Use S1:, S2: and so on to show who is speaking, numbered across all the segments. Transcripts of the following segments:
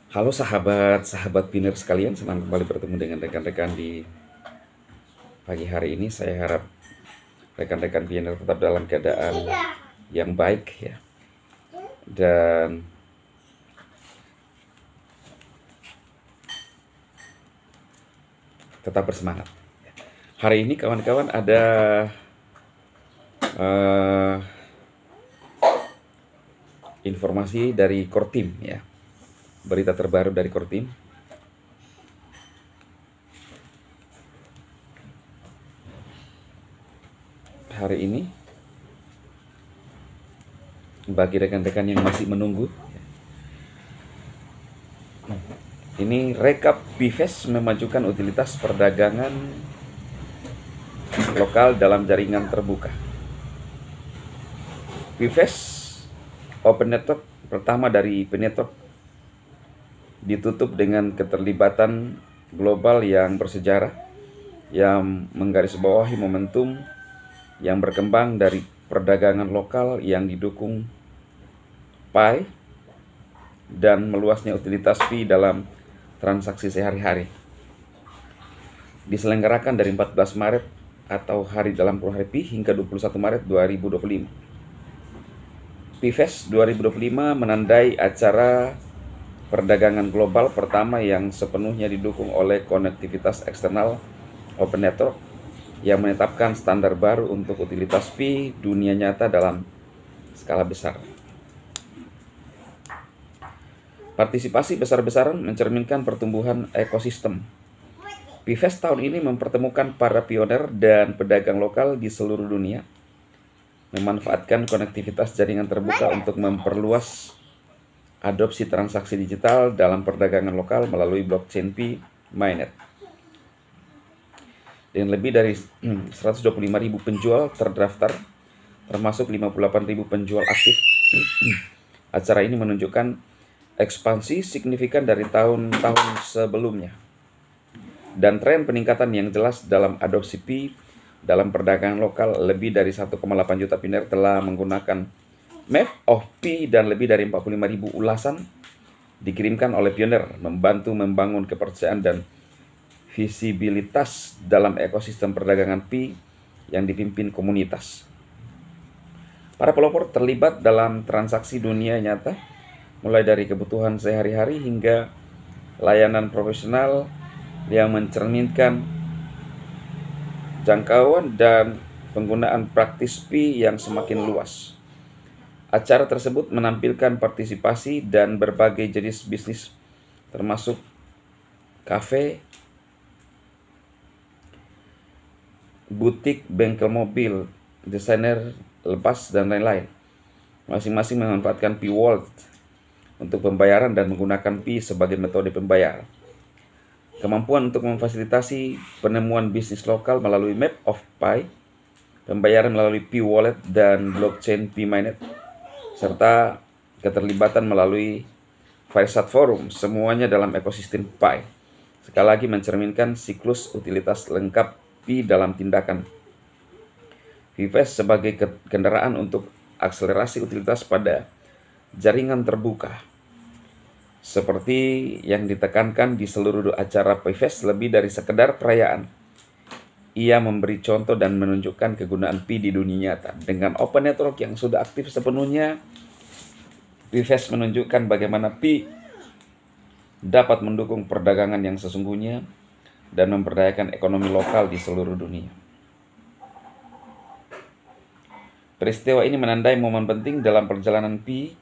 S1: Halo sahabat Piner sekalian, senang kembali bertemu dengan rekan-rekan di pagi hari ini. Saya harap rekan-rekan Piner tetap dalam keadaan yang baik ya, dan tetap bersemangat. Hari ini kawan-kawan ada eh, informasi dari Kortim ya, berita terbaru dari Kortim. Hari ini bagi rekan-rekan yang masih menunggu, ini rekap BIFES memajukan utilitas perdagangan lokal dalam jaringan terbuka. BIFES Open Network pertama dari P-Network ditutup dengan keterlibatan global yang bersejarah yang menggarisbawahi momentum yang berkembang dari perdagangan lokal yang didukung PAI dan meluasnya utilitas Pi dalam transaksi sehari-hari. Diselenggarakan dari 14 Maret atau hari dalam puluh hari Pi hingga 21 Maret 2025. PIFES 2025 menandai acara perdagangan global pertama yang sepenuhnya didukung oleh konektivitas eksternal Open Network yang menetapkan standar baru untuk utilitas Pi dunia nyata dalam skala besar. Partisipasi besar-besaran mencerminkan pertumbuhan ekosistem. PIFES tahun ini mempertemukan para pioner dan pedagang lokal di seluruh dunia, memanfaatkan konektivitas jaringan terbuka untuk memperluas adopsi transaksi digital dalam perdagangan lokal melalui blockchain Pi Mainnet. Dengan lebih dari 125.000 penjual terdaftar, termasuk 58.000 penjual aktif, acara ini menunjukkan ekspansi signifikan dari tahun-tahun sebelumnya dan tren peningkatan yang jelas dalam adopsi Pi dalam perdagangan lokal. Lebih dari 1,8 juta pioner telah menggunakan Map of Pi dan lebih dari 45.000 ulasan dikirimkan oleh pioner, membantu membangun kepercayaan dan visibilitas dalam ekosistem perdagangan Pi yang dipimpin komunitas. Para pelopor terlibat dalam transaksi dunia nyata, mulai dari kebutuhan sehari-hari hingga layanan profesional yang mencerminkan jangkauan dan penggunaan praktis Pi yang semakin luas. Acara tersebut menampilkan partisipasi dan berbagai jenis bisnis, termasuk kafe, butik, bengkel mobil, desainer lepas, dan lain-lain. Masing-masing memanfaatkan Pi Wallet untuk pembayaran dan menggunakan Pi sebagai metode pembayar. Kemampuan untuk memfasilitasi penemuan bisnis lokal melalui Map of Pi, pembayaran melalui Pi Wallet dan blockchain Pi Mainnet, serta keterlibatan melalui Fireside Forum, semuanya dalam ekosistem Pi. Sekali lagi mencerminkan siklus utilitas lengkap Pi dalam tindakan. PIFES sebagai kendaraan untuk akselerasi utilitas pada jaringan terbuka. Seperti yang ditekankan di seluruh acara PIFES, lebih dari sekedar perayaan. Ia memberi contoh dan menunjukkan kegunaan Pi di dunia nyata. Dengan Open Network yang sudah aktif sepenuhnya, PIFES menunjukkan bagaimana Pi dapat mendukung perdagangan yang sesungguhnya dan memberdayakan ekonomi lokal di seluruh dunia. Peristiwa ini menandai momen penting dalam perjalanan Pi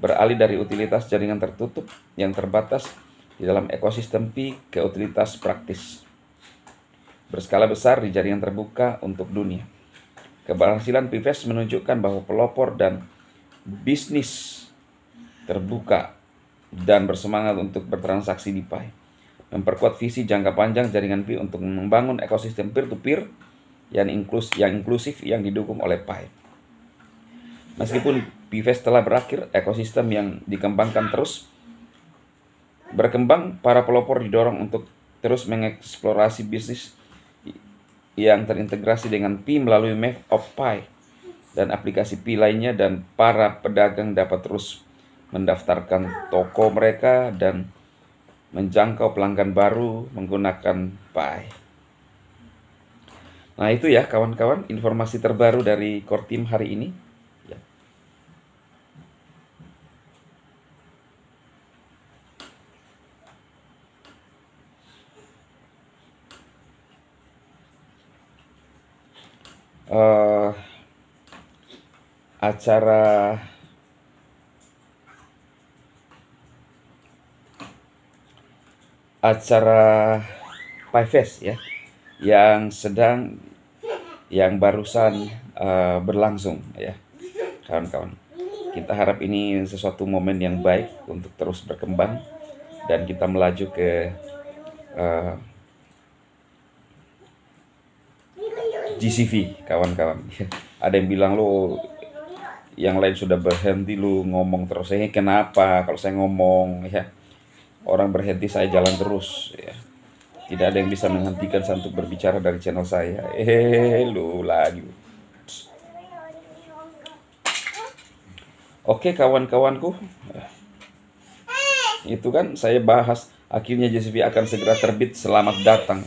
S1: beralih dari utilitas jaringan tertutup yang terbatas di dalam ekosistem Pi ke utilitas praktis berskala besar di jaringan terbuka untuk dunia. Keberhasilan PIFES menunjukkan bahwa pelopor dan bisnis terbuka dan bersemangat untuk bertransaksi di Pi, memperkuat visi jangka panjang jaringan Pi untuk membangun ekosistem peer-to-peer yang inklusif yang didukung oleh Pi. Meskipun PIFES telah berakhir, ekosistem yang dikembangkan terus berkembang. Para pelopor didorong untuk terus mengeksplorasi bisnis yang terintegrasi dengan Pi melalui Map of Pi dan aplikasi Pi lainnya, dan para pedagang dapat terus mendaftarkan toko mereka, dan menjangkau pelanggan baru menggunakan Pi. Nah itu ya kawan-kawan, informasi terbaru dari Core Team hari ini. Ya. Acara Pi Fest ya, yang barusan berlangsung ya kawan-kawan. Kita harap ini sesuatu momen yang baik untuk terus berkembang dan kita melaju ke GCV kawan-kawan. Ada yang bilang lo yang lain sudah berhenti, lu ngomong terus. Kenapa kalau saya ngomong ya, orang berhenti, saya jalan terus ya. Tidak ada yang bisa menghentikan saya untuk berbicara dari channel saya. Lu lagi. Oke kawan-kawanku, itu kan saya bahas akhirnya GCV akan segera terbit. Selamat datang.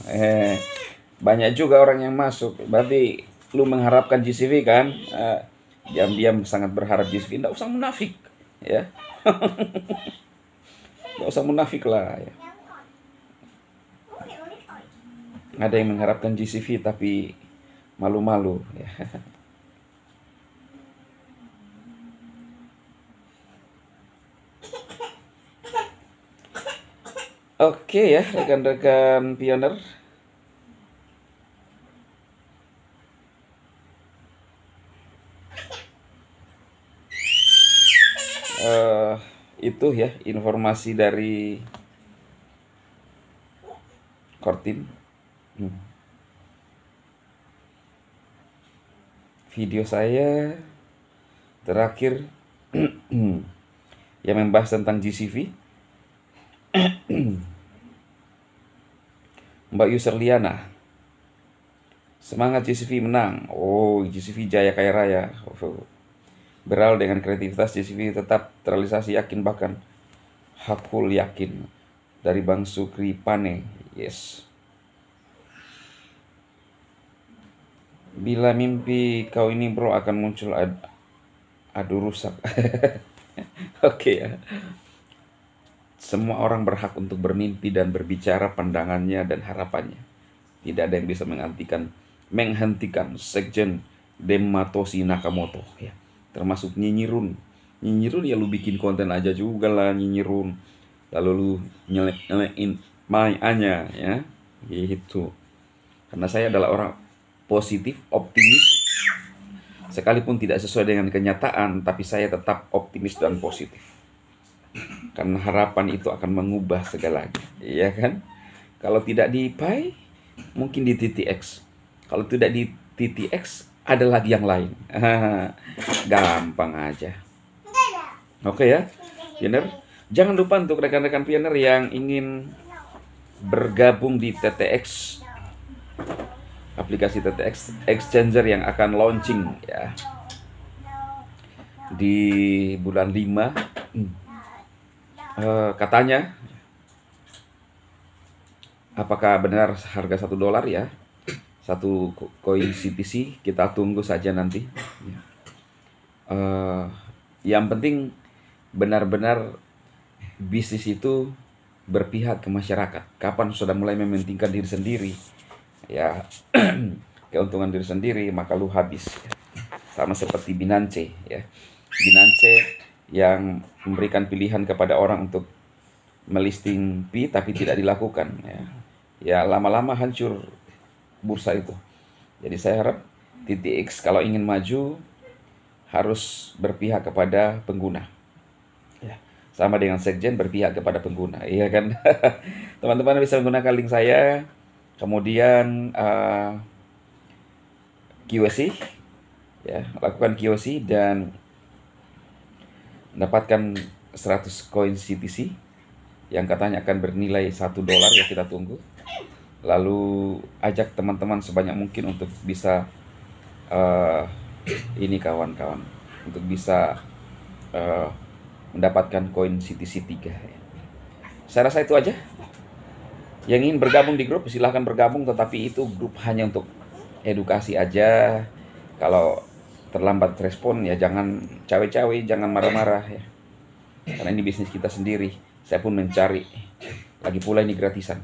S1: Banyak juga orang yang masuk. Berarti lu mengharapkan GCV kan? Diam-diam sangat berharap GCV. Nggak usah munafik ya. Nggak usah munafik lah ya. Ada yang mengharapkan GCV tapi malu-malu ya. Oke ya rekan-rekan pioner. Itu ya informasi dari Core Team. Video saya terakhir yang membahas tentang GCV. Mbak User Liana, semangat GCV menang. Oh, GCV jaya kaya raya. Berawal dengan kreativitas, GCV tetap terrealisasi, yakin, bahkan hakul yakin. Dari Bang Sukri Pane. Yes. Bila mimpi kau ini bro akan muncul adu rusak. Oke ya. Semua orang berhak untuk bermimpi dan berbicara pandangannya dan harapannya. Tidak ada yang bisa menghentikan Sekjen Dematoshi Nakamoto ya. Termasuk Nyinyirun. Nyinyirun ya lu bikin konten aja juga lah Nyinyirun. Lalu lu nyelekin mainnya ya. Gitu. Karena saya adalah orang positif, optimis. Sekalipun tidak sesuai dengan kenyataan, tapi saya tetap optimis dan positif. Karena harapan itu akan mengubah segalanya, iya kan? Kalau tidak di Pi, mungkin di TTX. Kalau tidak di TTX, ada lagi yang lain. Gampang aja. Oke ya, pioner. Jangan lupa untuk rekan-rekan pioner yang ingin bergabung di TTX, aplikasi TTX Exchanger yang akan launching ya di bulan 5. Katanya, apakah benar harga $1 ya? Satu koin CTC, kita tunggu saja nanti. Yang penting benar-benar bisnis itu berpihak ke masyarakat. Kapan sudah mulai mementingkan diri sendiri, ya keuntungan diri sendiri, maka lu habis. Sama seperti Binance ya. Binance yang memberikan pilihan kepada orang untuk melisting Pi tapi tidak dilakukan ya. Ya lama-lama hancur bursa itu. Jadi saya harap TTX kalau ingin maju harus berpihak kepada pengguna. Ya, sama dengan Sekjen berpihak kepada pengguna, iya kan? Teman-teman bisa menggunakan link saya, kemudian QC ya, lakukan QC dan mendapatkan 100 koin CTC yang katanya akan bernilai $1 ya, kita tunggu. Lalu ajak teman-teman sebanyak mungkin untuk bisa ini kawan-kawan, untuk bisa mendapatkan koin CTC3. Saya rasa itu aja. Yang ingin bergabung di grup silahkan bergabung, tetapi itu grup hanya untuk edukasi aja. Kalau terlambat respon ya jangan cawe-cawe, jangan marah-marah ya. Karena ini bisnis kita sendiri. Saya pun mencari. Lagi pula ini gratisan.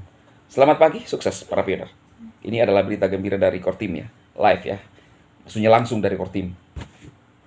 S1: Selamat pagi, sukses para pioner. Ini adalah berita gembira dari Kortim ya, live ya. Maksudnya langsung dari Kortim.